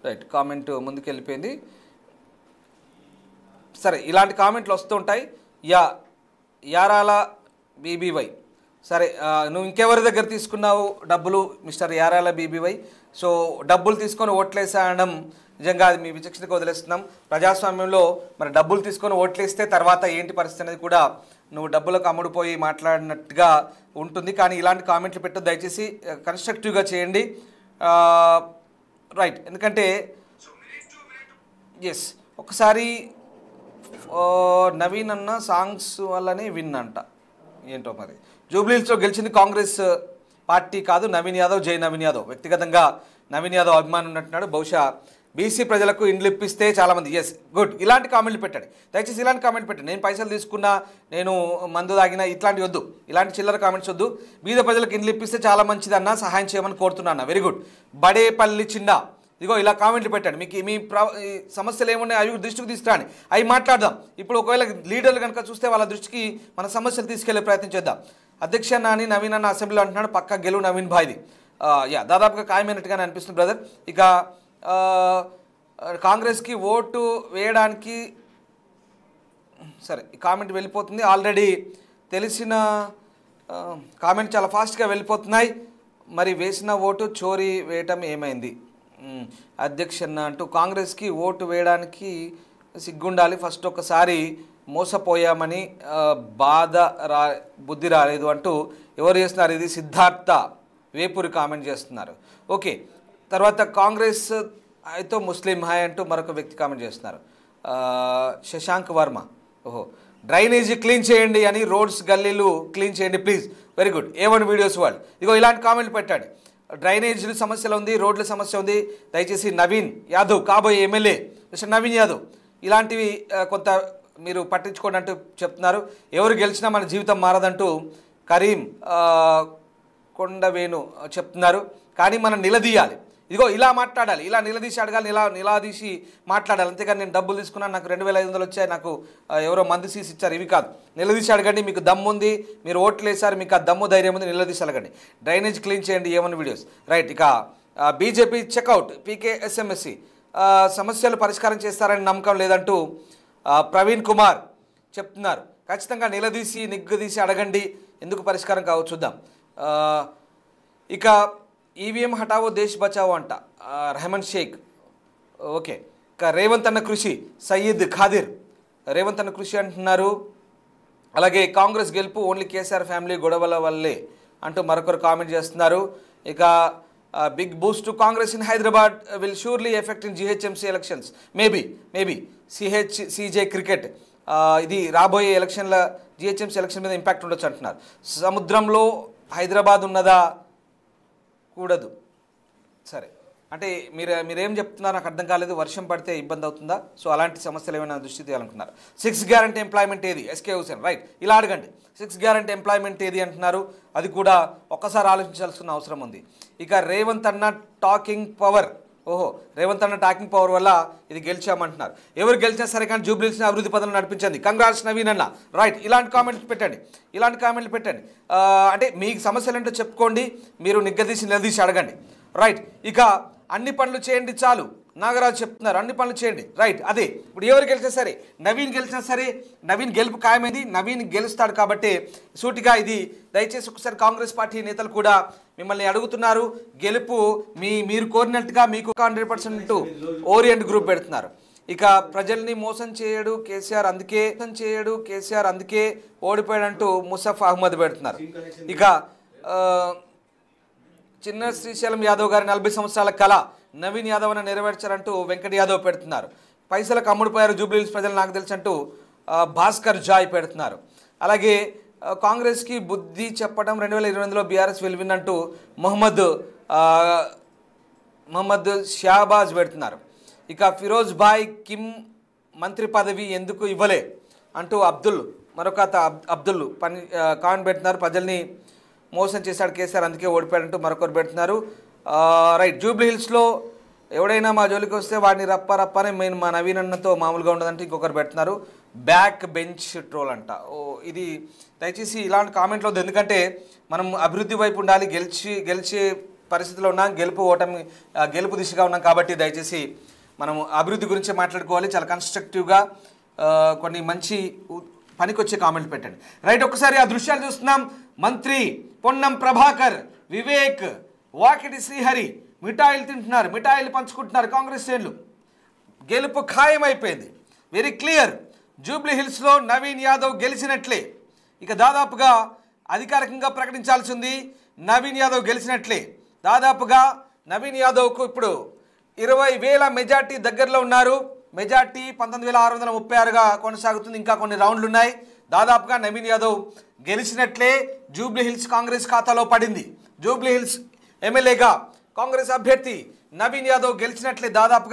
Right, comment ముందుకు వెళ్ళిపోయింది. సరే, ఇలాంటి కామెంట్లు వస్తూ ఉంటాయి. యారాల బీబీవై, సరే నువ్వు ఇంకెవరి దగ్గర తీసుకున్నావు డబ్బులు మిస్టర్ యారాల బీబీవై? సో డబ్బులు తీసుకొని ఓట్లేసాడడం నిజంగా అది మీ విచక్షణకు వదిలేస్తున్నాం. ప్రజాస్వామ్యంలో మరి డబ్బులు తీసుకొని ఓట్లేస్తే తర్వాత ఏంటి పరిస్థితి అనేది కూడా నువ్వు డబ్బులకు అమ్ముడుపోయి మాట్లాడినట్టుగా ఉంటుంది. కానీ ఇలాంటి కామెంట్లు పెట్టు, దయచేసి కన్స్ట్రక్టివ్గా చేయండి. రైట్, ఎందుకంటే ఎస్ ఒకసారి నవీన్ అన్న సాంగ్స్ వల్లనే విన్ అంట, ఏంటో మరి. జూబ్లీహిల్స్లో గెలిచింది కాంగ్రెస్ పార్టీ కాదు, నవీన్ యాదవ్, జై నవీన్ యాదవ్. వ్యక్తిగతంగా నవీన్ యాదవ్ అభిమానం ఉన్నట్టున్నాడు. బహుశా బీసీ ప్రజలకు ఇండ్లు ఇప్పిస్తే చాలామంది. ఎస్ గుడ్, ఇలాంటి కామెంట్లు పెట్టండి దయచేసి, ఇలాంటి కామెంట్ పెట్టండి. నేను పైసలు తీసుకున్నా, నేను మందు తాగినా, ఇట్లాంటివి వద్దు, ఇలాంటి చిల్లర కామెంట్స్ వద్దు. బీద ప్రజలకు ఇండ్లు ఇప్పిస్తే చాలా మంచిదన్నా, సహాయం చేయమని కోరుతున్నా. Very good. బడేపల్లి చిన్న, ఇదిగో ఇలా కామెంట్లు పెట్టండి. మీకు మీ సమస్యలు ఏమున్నాయి అవి దృష్టికి తీసుకురాండి, అవి మాట్లాడదాం. ఇప్పుడు ఒకవేళ లీడర్లు కనుక చూస్తే వాళ్ళ దృష్టికి మన సమస్యలు తీసుకెళ్లే ప్రయత్నం చేద్దాం. అధ్యక్ష నాని నవీన్ అన్న అసెంబ్లీలో అంటున్నాడు, పక్క గెలువు నవీన్ భాయ్ది. దాదాపుగా ఖాయమైనట్టుగానే అనిపిస్తుంది బ్రదర్. ఇక కాంగ్రెస్కి ఓటు వేయడానికి సరే, ఈ కామెంట్ వెళ్ళిపోతుంది. ఆల్రెడీ తెలిసిన కామెంట్ చాలా ఫాస్ట్గా వెళ్ళిపోతున్నాయి. మరి వేసిన ఓటు చోరీ వేయటం ఏమైంది అధ్యక్షన్న అంటూ, కాంగ్రెస్కి ఓటు వేయడానికి సిగ్గుండాలి, ఫస్ట్ ఒకసారి మోసపోయామని బుద్ధి రాలేదు అంటూ ఎవరు చేస్తున్నారు? ఇది సిద్ధార్థ వేపూరి కామెంట్ చేస్తున్నారు. ఓకే, తర్వాత కాంగ్రెస్ అయితే ముస్లిం హాయ్ అంటూ మరొక వ్యక్తి కామెంట్ చేస్తున్నారు. శశాంక్ వర్మ, ఓహో డ్రైనేజీ క్లీన్ చేయండి అని, రోడ్స్ గల్లీలు క్లీన్ చేయండి please. Very good. A1 videos వాళ్ళు ఇదిగో ఇలాంటి కామెంట్లు పెట్టండి. డ్రైనేజీల సమస్యలు ఉంది, రోడ్ల సమస్య ఉంది, దయచేసి నవీన్ యాదవ్ కాబోయే ఎమ్మెల్యే మిస్టర్ నవీన్ యాదవ్ ఇలాంటివి కొంత మీరు పట్టించుకోండి అంటూ చెప్తున్నారు. ఎవరు గెలిచినా మన జీవితం మారదంటూ కరీం కొండవేణు చెప్తున్నారు. కానీ మనం నిలదీయాలి, ఇదిగో ఇలా మాట్లాడాలి, ఇలా నిలదీసి అడగాలి, నిలదీసి మాట్లాడాలి. అంతేకాని నేను డబ్బులు తీసుకున్నాను, నాకు 2500 వచ్చాయి, నాకు ఎవరో మంది సీసి ఇచ్చారు, ఇవి కాదు. నిలదీసి అడగండి, మీకు దమ్ము ఉంది, మీరు ఓట్లు వేసారు, మీకు ఆ దమ్ము ధైర్యం ఉంది, నిలదీసి అడగండి. డ్రైనేజ్ క్లీన్ చేయండి, A1 వీడియోస్. రైట్, ఇక బీజేపీ చెక్అవుట్ PKSMSC సమస్యలు పరిష్కారం చేస్తారని నమ్మకం లేదంటూ ప్రవీణ్ కుమార్ చెప్తున్నారు. ఖచ్చితంగా నిలదీసి నిగ్గదీసి అడగండి, ఎందుకు పరిష్కారం కావచ్చు చూద్దాం. ఇక ఈవీఎం హటావో దేశ్ బచావో అంట రెహమాన్ షేక్. ఓకే, ఇక రేవంత్ అన్న కృషి సయ్యద్ ఖాదిర్, రేవంత్ అన్న కృషి అంటున్నారు. అలాగే కాంగ్రెస్ గెలుపు ఓన్లీ కేసీఆర్ ఫ్యామిలీ గొడవల వల్లే అంటూ మరొకరు కామెంట్ చేస్తున్నారు. ఇక big boost to Congress in Hyderabad will surely effect in GHMC elections, maybe CJ cricket, ఇది రాబోయే ఎలక్షన్ల GHMC ఎలక్షన్ మీద ఇంపాక్ట్ ఉండొచ్చు అంటున్నారు. సముద్రంలో హైదరాబాద్ ఉన్నదా? కూడదు. సరే, అంటే మీరేం చెప్తున్నారు నాకు అర్థం కాలేదు. వర్షం పడితే ఇబ్బంది అవుతుందా? సో అలాంటి సమస్యలు ఏమైనా దృష్టి తీయాలనుకున్నారు. 6 గ్యారంటీ ఎంప్లాయ్మెంట్ ఏది? SK హుసేన్. రైట్, ఇలా అడగండి. 6 గ్యారంటీ ఎంప్లాయ్మెంట్ ఏది అంటున్నారు, అది కూడా ఒక్కసారి ఆలోచించాల్సిన అవసరం ఉంది. ఇక రేవంత్ అన్న టాకింగ్ పవర్, ఓహో రేవంత్ అన్న టాకింగ్ పవర్ వల్ల ఇది గెలిచామంటున్నారు. ఎవరు గెలిచినా సరే కానీ జూబ్లీహిల్స్ని అభివృద్ధి పదంలో నడిపించండి, కంగ్రాట్స్ నవీన్ అన్న. రైట్, ఇలాంటి కామెంట్లు పెట్టండి. అంటే మీకు సమస్యలు ఏంటో చెప్పుకోండి, మీరు నిలదీసి అడగండి. రైట్, ఇక అన్ని పనులు చేయండి చాలు, నాగరాజు చెప్తున్నారు. అన్ని పనులు చేయండి. రైట్, అదే ఇప్పుడు ఎవరు గెలిచినా సరే, నవీన్ గెలిచినా సరే, నవీన్ గెలుపు ఖాయమైంది, నవీన్ గెలుస్తాడు. కాబట్టి సూటిగా ఇది దయచేసి ఒకసారి కాంగ్రెస్ పార్టీ నేతలు కూడా మిమ్మల్ని అడుగుతున్నారు. గెలుపు మీరు కోరినట్టుగా మీకు 100% ఓరియంట్ గ్రూప్ పెడుతున్నారు. ఇక ప్రజల్ని మోసం చేయడు కేసీఆర్, అందుకే ఓడిపోయాడంటూ ముసఫ్ అహ్మద్ పెడుతున్నారు. ఇక చిన్న శ్రీశైలం యాదవ్ గారి 40 సంవత్సరాల కళ నవీన్ యాదవ్ అని నెరవేర్చారంటూ వెంకట యాదవ్ పెడుతున్నారు. పైసలకు అమ్ముడుపోయారు జూబ్లీహిల్స్ ప్రజలు నాకు తెలుసు అంటూ భాస్కర్ జాయ్ పెడుతున్నారు. అలాగే కాంగ్రెస్కి బుద్ధి చెప్పడం 2022లో BRS వెలివినంటూ మొహమ్మద్ షాబాజ్ పెడుతున్నారు. ఇక ఫిరోజ్ భాయ్ కిమ్ మంత్రి పదవి ఎందుకు ఇవ్వలే అంటూ మరొక అబ్దుల్ కామెంట్ పెడుతున్నారు. ప్రజల్ని మోసం చేశాడు కేసీఆర్, అందుకే ఓడిపోయాడంటూ మరొకరు పెడుతున్నారు. రైట్, జూబ్లీహిల్స్లో ఎవడైనా మా జోలికి వస్తే వాడిని రప్పని మేము మా నవీన్ అన్నతో మామూలుగా ఉండదంటే ఇంకొకరు పెడుతున్నారు. బ్యాక్ బెంచ్ ట్రోల్ అంట. ఇది దయచేసి ఇలాంటి కామెంట్లు వద్దు, ఎందుకంటే మనం అభివృద్ధి వైపు ఉండాలి, గెలిచే పరిస్థితిలో ఉన్నాం, గెలుపు దిశగా ఉన్నాం. కాబట్టి దయచేసి మనం అభివృద్ధి గురించి మాట్లాడుకోవాలి. చాలా కన్స్ట్రక్టివ్గా కొన్ని మంచి పనికొచ్చే కామెంట్లు పెట్టండి. రైట్, ఒక్కసారి ఆ దృశ్యాలు చూస్తున్నాం. మంత్రి పొన్నం ప్రభాకర్, వివేక్, వాకిటి శ్రీహరి మిఠాయిలు తింటున్నారు, మిఠాయిలు పంచుకుంటున్నారు. కాంగ్రెస్ శ్రేణులు గెలుపు ఖాయమైపోయింది, వెరీ క్లియర్. జూబ్లీ హిల్స్లో నవీన్ యాదవ్ గెలిచినట్లే. ఇక దాదాపుగా అధికారికంగా ప్రకటించాల్సింది నవీన్ యాదవ్ గెలిచినట్లే. దాదాపుగా నవీన్ యాదవ్కు ఇప్పుడు 20,000 మెజార్టీ దగ్గరలో ఉన్నారు. మెజార్టీ 19,636గా కొనసాగుతుంది. ఇంకా కొన్ని రౌండ్లు ఉన్నాయి. దాదాపుగా నవీన్ యాదవ్ గెలిచినట్లే. జూబ్లీ హిల్స్ కాంగ్రెస్ ఖాతాలో పడింది. జూబ్లీ హిల్స్ ఎమ్మెల్యేగా కాంగ్రెస్ అభ్యర్థి నవీన్ యాదవ్ గెలిచినట్లే దాదాపుగా